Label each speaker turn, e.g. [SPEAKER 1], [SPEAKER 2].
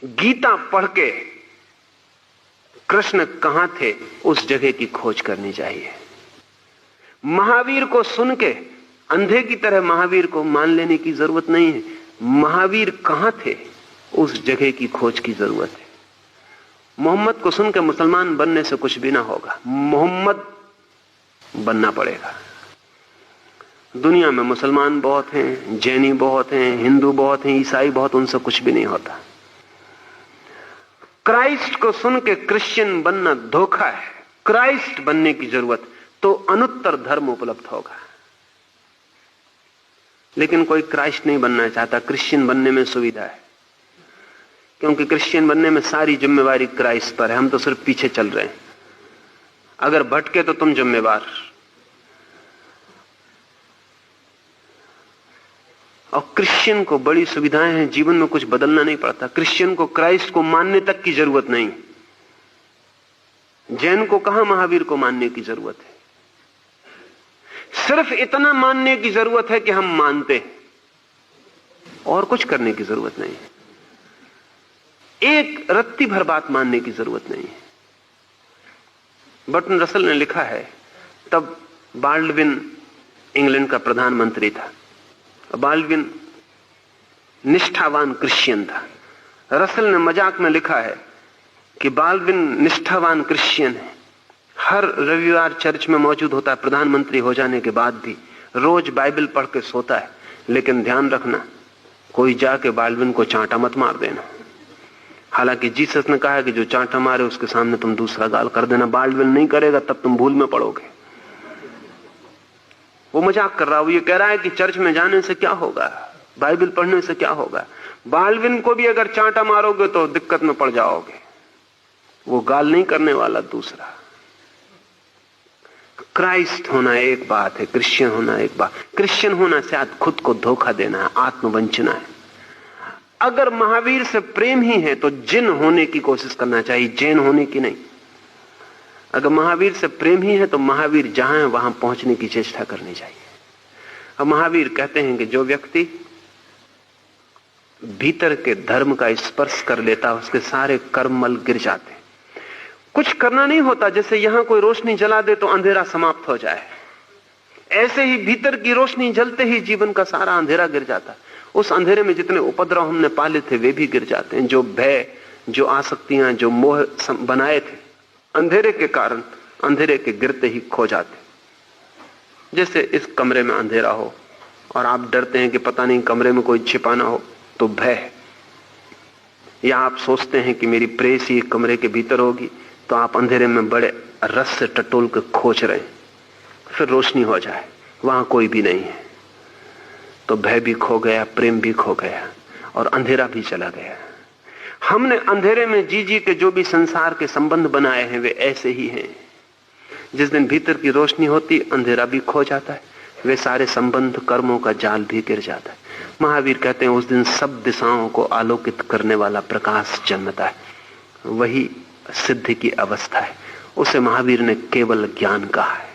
[SPEAKER 1] गीता पढ़ के कृष्ण कहां थे उस जगह की खोज करनी चाहिए। महावीर को सुन के अंधे की तरह महावीर को मान लेने की जरूरत नहीं है। महावीर कहां थे उस जगह की खोज की जरूरत है। मोहम्मद को सुन के मुसलमान बनने से कुछ भी ना होगा, मोहम्मद बनना पड़ेगा। दुनिया में मुसलमान बहुत हैं, जैनी बहुत हैं, हिंदू बहुत हैं, ईसाई बहुत, उनसे कुछ भी नहीं होता। क्राइस्ट को सुन के क्रिश्चियन बनना धोखा है। क्राइस्ट बनने की जरूरत तो अनुत्तर धर्म उपलब्ध होगा। लेकिन कोई क्राइस्ट नहीं बनना चाहता। क्रिश्चियन बनने में सुविधा है, क्योंकि क्रिश्चियन बनने में सारी जिम्मेवारी क्राइस्ट पर है, हम तो सिर्फ पीछे चल रहे हैं। अगर भटके तो तुम जिम्मेवार। और क्रिश्चियन को बड़ी सुविधाएं हैं, जीवन में कुछ बदलना नहीं पड़ता। क्रिश्चियन को क्राइस्ट को मानने तक की जरूरत नहीं। जैन को कहां महावीर को मानने की जरूरत है? सिर्फ इतना मानने की जरूरत है कि हम मानते हैं, और कुछ करने की जरूरत नहीं है। एक रत्ती भर बात मानने की जरूरत नहीं है। बर्टन रसल ने लिखा है, तब बाल्डविन इंग्लैंड का प्रधानमंत्री था। बाल्डविन निष्ठावान क्रिश्चियन था। रसल ने मजाक में लिखा है कि बाल्डविन निष्ठावान क्रिश्चियन है, हर रविवार चर्च में मौजूद होता है, प्रधानमंत्री हो जाने के बाद भी रोज बाइबल पढ़ के सोता है। लेकिन ध्यान रखना, कोई जाके बाल्डविन को चांटा मत मार देना। हालांकि जीसस ने कहा है कि जो चांटा मारे उसके सामने तुम दूसरा गाल कर देना। बाल्डविन नहीं करेगा, तब तुम भूल में पड़ोगे। वो मजाक कर रहा है। वो ये कह रहा है कि चर्च में जाने से क्या होगा, बाइबल पढ़ने से क्या होगा। बाल्डविन को भी अगर चांटा मारोगे तो दिक्कत में पड़ जाओगे। वो गाल नहीं करने वाला, दूसरा। क्राइस्ट होना एक बात है, क्रिश्चियन होना एक बात। क्रिश्चियन होना शायद खुद को धोखा देना है, आत्मवंचना है। अगर महावीर से प्रेम ही है तो जिन होने की कोशिश करना चाहिए, जैन होने की नहीं। अगर महावीर से प्रेम ही है तो महावीर जहां है वहां पहुंचने की चेष्टा करनी चाहिए। अब महावीर कहते हैं कि जो व्यक्ति भीतर के धर्म का स्पर्श कर लेता, उसके सारे कर्ममल गिर जाते। कुछ करना नहीं होता, जैसे यहां कोई रोशनी जला दे तो अंधेरा समाप्त हो जाए, ऐसे ही भीतर की रोशनी जलते ही जीवन का सारा अंधेरा गिर जाता। उस अंधेरे में जितने उपद्रव हमने पाले थे वे भी गिर जाते हैं। जो भय, जो आसक्तियां, जो मोह बनाए थे अंधेरे के कारण, अंधेरे के गिरते ही खो जाते। जैसे इस कमरे में अंधेरा हो और आप डरते हैं कि पता नहीं कमरे में कोई छिपाना हो, तो भय है। या आप सोचते हैं कि मेरी प्रेयसी कमरे के भीतर होगी, तो आप अंधेरे में बड़े रस से टटोल कर खोज रहे हैं। फिर रोशनी हो जाए, वहां कोई भी नहीं है, तो भय भी खो गया, प्रेम भी खो गया और अंधेरा भी चला गया। हमने अंधेरे में जी जी के जो भी संसार के संबंध बनाए हैं वे ऐसे ही हैं। जिस दिन भीतर की रोशनी होती, अंधेरा भी खो जाता है, वे सारे संबंध, कर्मों का जाल भी गिर जाता है। महावीर कहते हैं उस दिन सब दिशाओं को आलोकित करने वाला प्रकाश जन्मता है। वही सिद्धि की अवस्था है। उसे महावीर ने केवल ज्ञान कहा है।